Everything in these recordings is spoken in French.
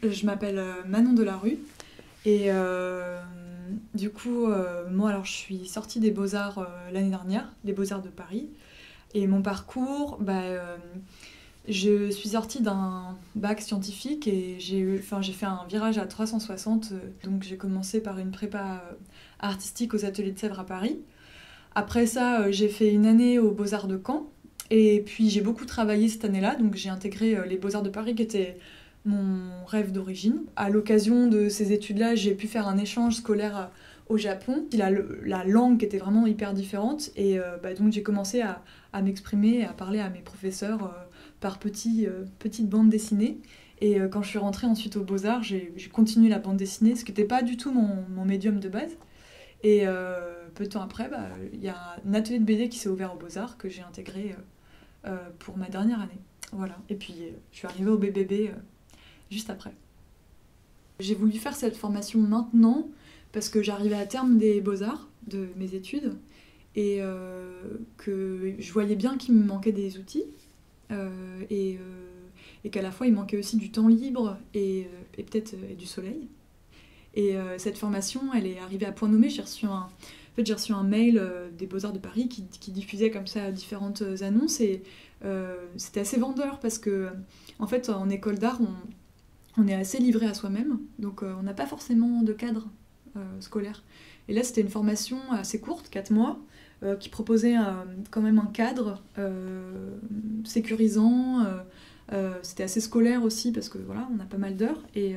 je m'appelle Manon Delarue et du coup, moi alors je suis sortie des Beaux-Arts l'année dernière, les Beaux-Arts de Paris. Et mon parcours, je suis sortie d'un bac scientifique et j'ai fait un virage à 360. Donc j'ai commencé par une prépa artistique aux Ateliers de Sèvres à Paris. Après ça, j'ai fait une année aux Beaux-Arts de Caen. Et puis j'ai beaucoup travaillé cette année-là, donc j'ai intégré les Beaux-Arts de Paris qui était mon rêve d'origine. À l'occasion de ces études-là, j'ai pu faire un échange scolaire au Japon. La langue qui était vraiment hyper différente et donc j'ai commencé à m'exprimer et à parler à mes professeurs par petites bandes dessinées. Et quand je suis rentrée ensuite aux Beaux-Arts, j'ai continué la bande dessinée, ce qui n'était pas du tout mon médium de base. Et peu de temps après, il y a un atelier de BD qui s'est ouvert aux Beaux-Arts que j'ai intégré pour ma dernière année. Voilà. Et puis je suis arrivée au BBB juste après. J'ai voulu faire cette formation maintenant parce que j'arrivais à terme des Beaux-Arts, de mes études, et que je voyais bien qu'il me manquait des outils, et qu'à la fois il manquait aussi du temps libre et peut-être du soleil. Et cette formation, elle est arrivée à point nommé. J'ai reçu un mail des Beaux-Arts de Paris qui diffusait comme ça différentes annonces et c'était assez vendeur parce que en fait en école d'art on est assez livré à soi-même, donc on n'a pas forcément de cadre scolaire. Et là c'était une formation assez courte, 4 mois, qui proposait quand même un cadre sécurisant. C'était assez scolaire aussi parce que voilà, on a pas mal d'heures et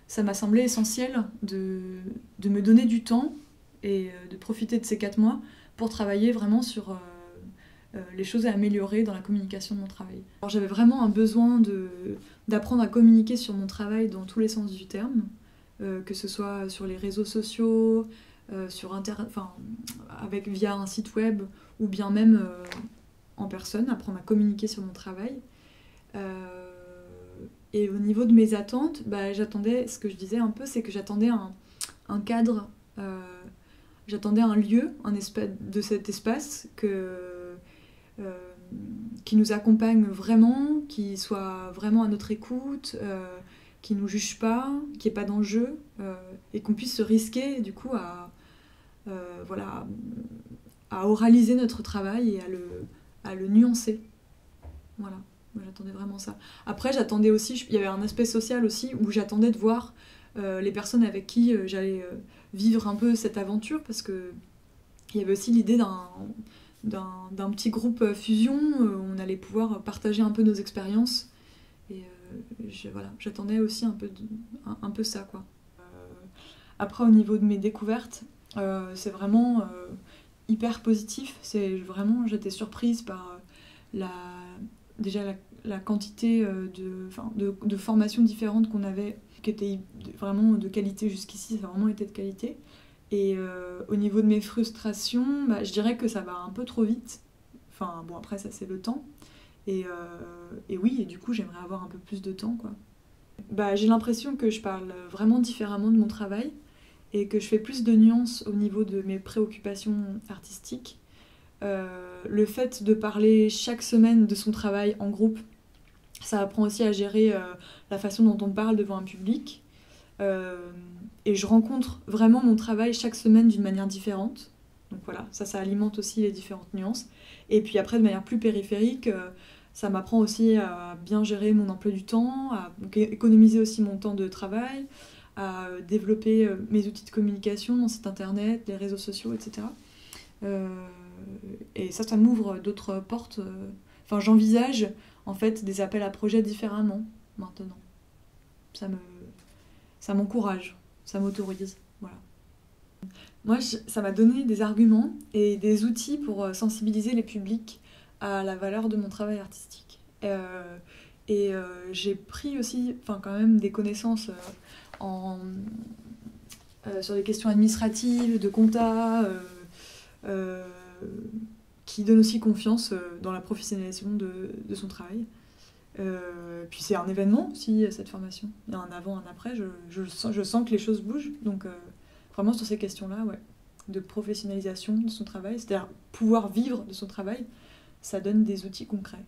ça m'a semblé essentiel de me donner du temps et de profiter de ces 4 mois pour travailler vraiment sur les choses à améliorer dans la communication de mon travail. Alors, j'avais vraiment un besoin d'apprendre à communiquer sur mon travail dans tous les sens du terme, que ce soit sur les réseaux sociaux, via un site web, ou bien même en personne, apprendre à communiquer sur mon travail. Et au niveau de mes attentes, j'attendais, ce que je disais un peu, c'est que j'attendais un cadre, j'attendais un lieu, de cet espace qui nous accompagne vraiment, qui soit vraiment à notre écoute, qui nous juge pas, qui n'est pas d'enjeu, et qu'on puisse se risquer du coup à oraliser notre travail et à le nuancer. Voilà. Moi, j'attendais vraiment ça. Après, j'attendais aussi, il y avait un aspect social aussi, où j'attendais de voir les personnes avec qui j'allais vivre un peu cette aventure, parce que il y avait aussi l'idée d'un petit groupe fusion, où on allait pouvoir partager un peu nos expériences. Et j'attendais aussi un peu ça, quoi. Après, au niveau de mes découvertes, c'est vraiment hyper positif. J'étais surprise par déjà la quantité de formations différentes qu'on avait, qui étaient vraiment de qualité jusqu'ici, ça a vraiment été de qualité. Et au niveau de mes frustrations, je dirais que ça va un peu trop vite. Enfin, bon, après, ça, c'est le temps. Et oui, et du coup, j'aimerais avoir un peu plus de temps, quoi. J'ai l'impression que je parle vraiment différemment de mon travail et que je fais plus de nuances au niveau de mes préoccupations artistiques. Le fait de parler chaque semaine de son travail en groupe, ça apprend aussi à gérer la façon dont on parle devant un public. Et je rencontre vraiment mon travail chaque semaine d'une manière différente. Donc voilà, ça alimente aussi les différentes nuances. Et puis après, de manière plus périphérique, ça m'apprend aussi à bien gérer mon emploi du temps, à économiser aussi mon temps de travail, à développer mes outils de communication, mon site internet, les réseaux sociaux, etc. Et ça m'ouvre d'autres portes. J'envisage en fait des appels à projets différemment maintenant. Ça m'encourage, ça m'autorise. Voilà. Moi, ça m'a donné des arguments et des outils pour sensibiliser les publics à la valeur de mon travail artistique. J'ai pris aussi quand même des connaissances sur des questions administratives, de compta, qui donnent aussi confiance dans la professionnalisation de son travail. Puis c'est un événement aussi, cette formation. Il y a un avant, un après, je sens que les choses bougent. Donc vraiment sur ces questions-là, ouais, de professionnalisation de son travail, c'est-à-dire pouvoir vivre de son travail, ça donne des outils concrets.